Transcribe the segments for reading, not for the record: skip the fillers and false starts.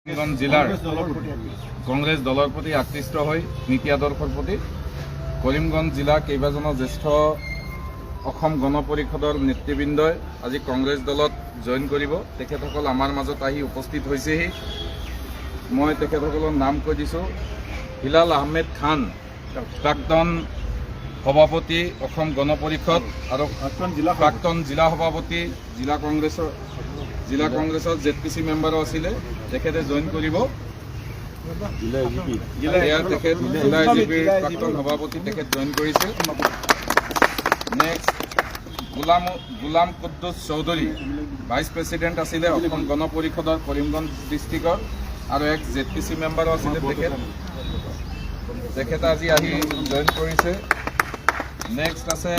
কৰিমগঞ্জ জেলাৰ কংগ্ৰেস দলেৰ প্ৰতি আকৃষ্ট হয়ে নীতি আদৰ্শৰ প্ৰতি কৰিমগঞ্জ জিলা কেইবাজনো জ্যেষ্ঠ গণ পৰিষদৰ নেতৃবৃন্দই আজি কংগ্ৰেছ দলত জইন কৰিব। তেখেতসকল আমাৰ মাজত আহি উপস্থিত হৈছেহি। মই তেখেতসকলৰ নাম কৈ দিছোঁ। হিলাল আহমেদ খান, প্ৰাক্তন সভাপতি গণ পৰিষদ আৰু প্ৰাক্তন জিলা সভাপতি জিলা কংগ্ৰেছৰ ZPC মেম্বাৰো আছিলে। তেখেতে জইন কৰিব। তেখেত জিলা AGPৰ প্ৰাক্তন সভাপতি তেখেত জইন কৰিছে। Next Golam Quddus Choudhury, vice president আছিলে গণ পৰিষদৰ কৰিমগঞ্জ ডিষ্ট্ৰিক্টৰ আৰু এক ZPC মেম্বাৰো আছিলে। তেখেতে আজি আহি জইন কৰিছে। নেক্সট আছে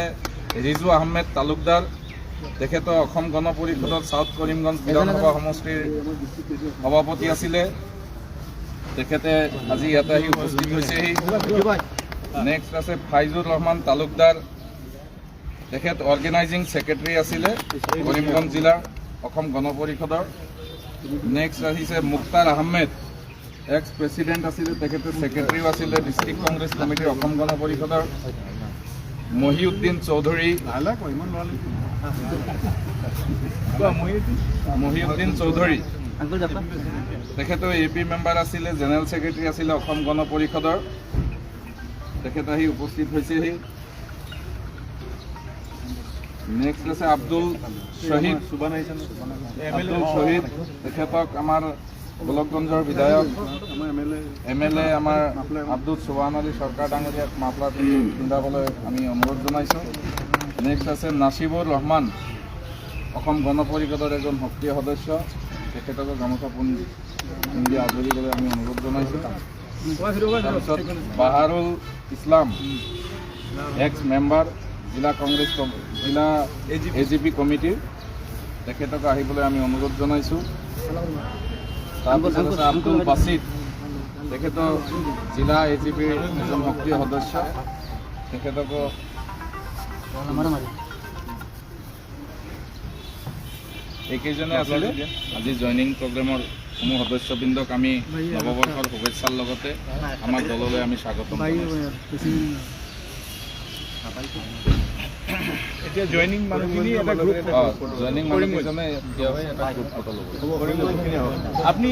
ৰিজু আহমেদ তালুকদাৰ, তেখেত গণ পৰিষদৰ চাউথ কৰিমগঞ্জ বিধানসভা সমষ্টিৰ সভাপতি আছিলে। তেখেতে আজি ইয়াতে আহি উপস্থিত হৈছেহি। নেক্সট আছে ফাইজুৰ ৰহমান তালুকদাৰ, তেখেত অৰ্গেনাইজিং ছেক্ৰেটাৰী আছিলে কৰিমগঞ্জ জিলাৰ গণ পৰিষদৰ। নেক্সট আহিছে মুক্তাৰ আহমেদ, এক্স প্ৰেচিডেণ্ট আছিলে, তেখেতে ছেক্ৰেটাৰীও আছিলে ডিষ্ট্ৰিক্ট কংগ্ৰেছ কমিটিৰ গণ পৰিষদৰ। মহিউদ্দিন চৌধুৰী, তেখেতে AP মেম্বাৰ আছিলে, জেনেৰেল ছেক্ৰেটাৰী আছিলে গণ পৰিষদৰ। তেখেত আহি উপস্থিত হৈছেহি। নেক্সট আছে আব্দুল শহীদ, তেখেতক আমাৰ গোলকগঞ্জৰ বিধায়ক MLA আমাৰ আব্দুল চুবান আলী চৰকাৰ ডাঙৰীয়াক মাফলাৰ পিন্ধাবলৈ আমি অনুৰোধ জনাইছোঁ। নেক্সট আছে নাছিবুৰ ৰহমান, গণ পৰিষদৰ এজন সক্ৰিয় সদস্য, তেখেতক গামোচা পিন্ধি আদৰিবলৈ আমি অনুৰোধ জনাইছোঁ। তাৰপিছত বাহাৰুল ইছলাম, এক্স মেম্বাৰ জিলা কংগ্ৰেছ জিলা AGP কমিটিৰ, তেখেতক আহিবলৈ আমি অনুৰোধ জনাইছোঁ। তাৰপিছত আছে আব্দুল বাছিদ, তেখেত জিলা AGPৰ এজন সক্ৰিয় সদস্য, তেখেতকো এইকেইজনে আছিলে আজি জইনিং প্ৰগ্ৰেমৰ সমূহ সদস্যবৃন্দক আমি নৱবৰ্ষৰ শুভেচ্ছাৰ লগতে আমাৰ দললৈ আমি স্বাগতম জনাইছোঁ। এতিয়া জইনিং মানুহকেইজনে এটা গ্ৰুপ ফটো ল'ব। আপুনি